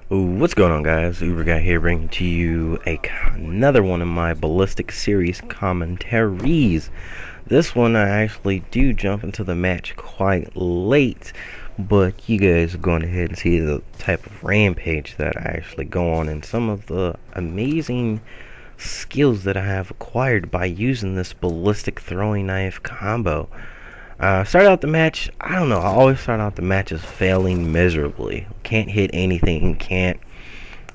What's going on, guys? Uber Guy here, bringing to you another one of my Ballistic series commentaries. This one I actually do jump into the match quite late, but you guys are going ahead and see the type of rampage that I actually go on and some of the amazing skills that I have acquired by using this ballistic throwing knife combo. Start out the match, I don't know, I always start out the matches failing miserably. Can't hit anything, can't.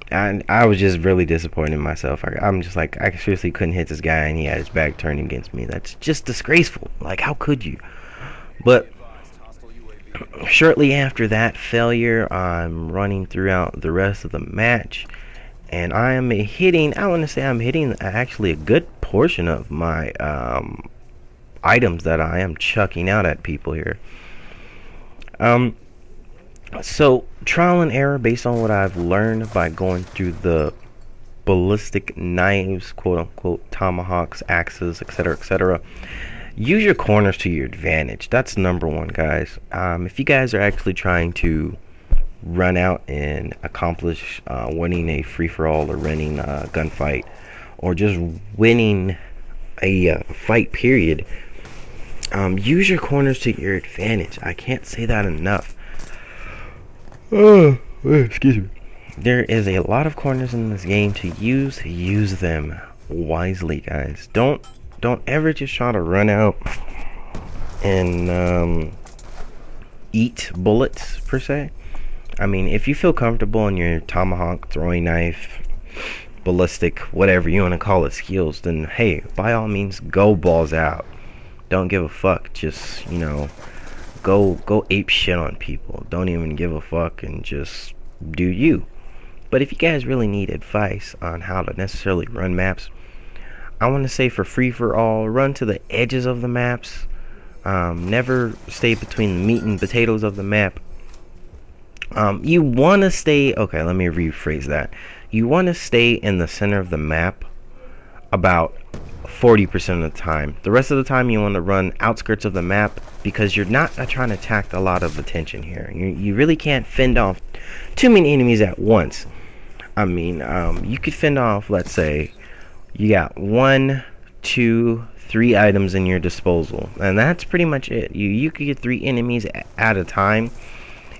And I was just really disappointed in myself. I'm just like, I seriously couldn't hit this guy and he had his back turned against me. That's just disgraceful. Like, how could you? But shortly after that failure, I'm running throughout the rest of the match. And I am hitting, I want to say I'm hitting actually a good portion of my items that I am chucking out at people here. So trial and error based on what I've learned by going through the ballistic knives, quote unquote, tomahawks, axes, etc., etc. Use your corners to your advantage. That's number one, guys. If you guys are actually trying to run out and accomplish winning a free-for-all or winning a gunfight or just winning a fight period, use your corners to your advantage. I can't say that enough. Oh, excuse me. There is a lot of corners in this game to use. Use them wisely, guys. Don't ever just try to run out and eat bullets per se. I mean, if you feel comfortable in your tomahawk, throwing knife, ballistic, whatever you want to call it, skills, then hey, by all means, go balls out. Don't give a fuck. Just, go ape shit on people. Don't even give a fuck and just do you. But if you guys really need advice on how to necessarily run maps, I want to say for free for all, run to the edges of the maps. Never stay between the meat and potatoes of the map. You want to stay, okay, let me rephrase that. You want to stay in the center of the map about 40% of the time. The rest of the time you want to run outskirts of the map because you're not trying to attract a lot of attention here. You really can't fend off too many enemies at once. I mean, you could fend off, let's say, you got 1, 2, 3 items in your disposal, and that's pretty much it. You could get 3 enemies at a time,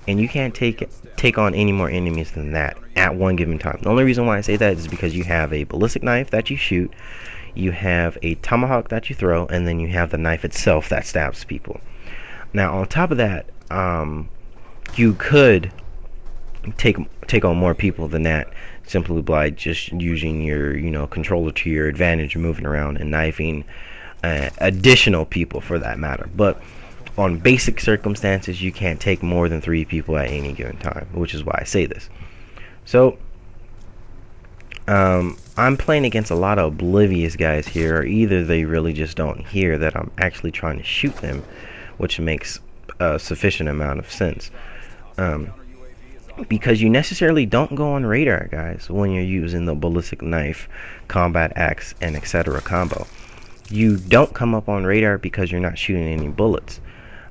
and you can't take on any more enemies than that at one given time. The only reason why I say that is because you have a ballistic knife that you shoot, you have a tomahawk that you throw, and then you have the knife itself that stabs people. Now, on top of that, you could take on more people than that simply by just using your controller to your advantage, moving around and knifing additional people for that matter. But on basic circumstances, you can't take more than 3 people at any given time, which is why I say this. So I'm playing against a lot of oblivious guys here, or either they really just don't hear that I'm actually trying to shoot them, which makes a sufficient amount of sense. Because you necessarily don't go on radar, guys, when you're using the ballistic knife, combat axe, and etc. combo. You don't come up on radar because you're not shooting any bullets.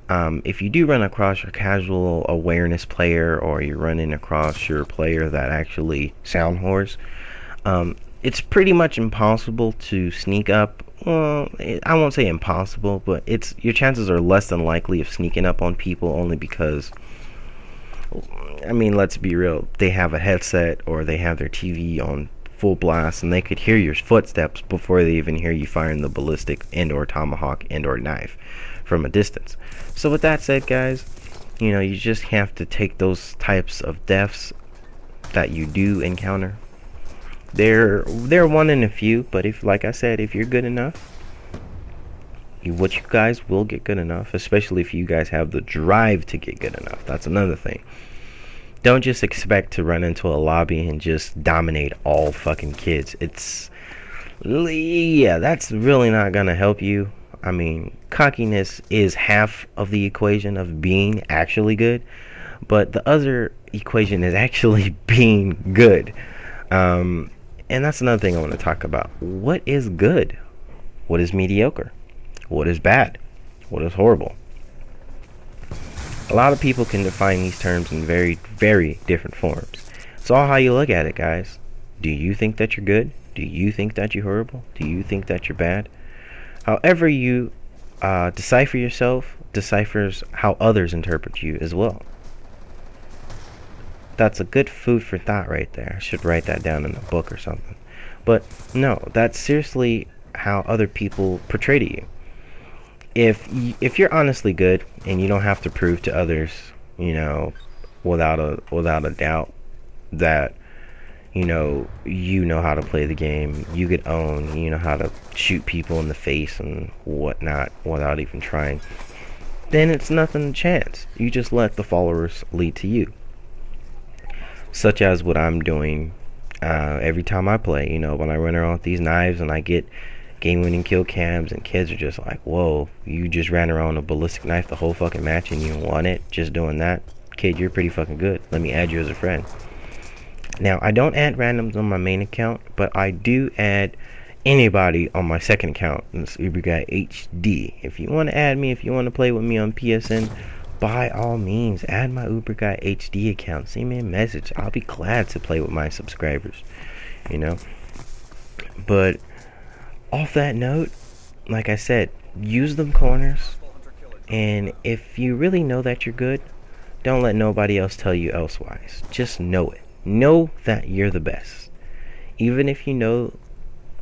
If you do run across your casual awareness player, or you're running across your player that actually sound whores, it's pretty much impossible to sneak up. Well, I won't say impossible, but your chances are less than likely of sneaking up on people, only because, I mean, let's be real, they have a headset or they have their TV on full blast and they could hear your footsteps before they even hear you firing the ballistic and or tomahawk and or knife from a distance. So with that said, guys, you just have to take those types of deaths that you do encounter. They're one in a few, but if, like I said, if you're good enough, you guys will get good enough, especially if you guys have the drive to get good enough. That's another thing. Don't just expect to run into a lobby and just dominate all fucking kids. That's really not gonna help you. I mean, cockiness is half of the equation of being actually good, but the other equation is actually being good. And that's another thing I want to talk about. What is good? What is mediocre? What is bad? What is horrible? A lot of people can define these terms in very, very different forms. It's all how you look at it, guys. Do you think that you're good? Do you think that you're horrible? Do you think that you're bad? However you decipher yourself deciphers how others interpret you as well. That's a good food for thought right there. I should write that down in a book or something. But no, that's seriously how other people portray to you. If you're honestly good and you don't have to prove to others, without a doubt that you know how to play the game, you could own, you know how to shoot people in the face and whatnot without even trying, then it's nothing to chance. You just let the followers lead to you. Such as what I'm doing every time I play. When I run around with these knives and I get game-winning kill cams, and kids are just like, whoa, you just ran around with a ballistic knife the whole fucking match and you won it just doing that? Kid, you're pretty fucking good. Let me add you as a friend. Now, I don't add randoms on my main account, but I do add anybody on my second account. It's UberGuy HD. If you want to add me, if you want to play with me on PSN, by all means, add my UberGuy HD account. Send me a message. I'll be glad to play with my subscribers. But off that note, like I said, use them corners. And if you really know that you're good, don't let nobody else tell you elsewise. Just know it. Know that you're the best. Even if you know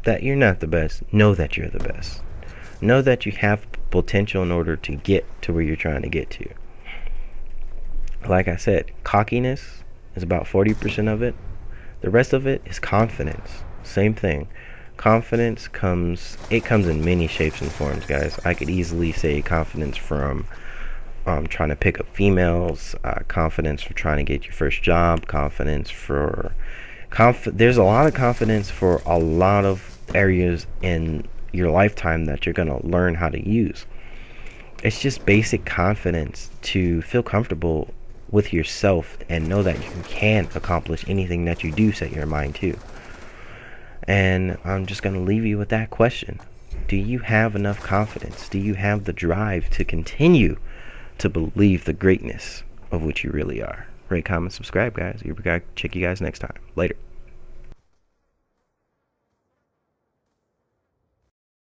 that you're not the best, know that you're the best. Know that you have potential in order to get to where you're trying to get to. Like I said, cockiness is about 40% of it. The rest of it is confidence. Same thing. Confidence comes in many shapes and forms, guys. I could easily say confidence from trying to pick up females, confidence for trying to get your first job, there's a lot of confidence for a lot of areas in your lifetime that you're going to learn how to use. It's just basic confidence to feel comfortable with yourself and know that you can accomplish anything that you do set your mind to. And I'm just going to leave you with that question. Do you have enough confidence? Do you have the drive to continue to believe the greatness of what you really are? Rate, comment, subscribe, guys. Check you guys next time. Later.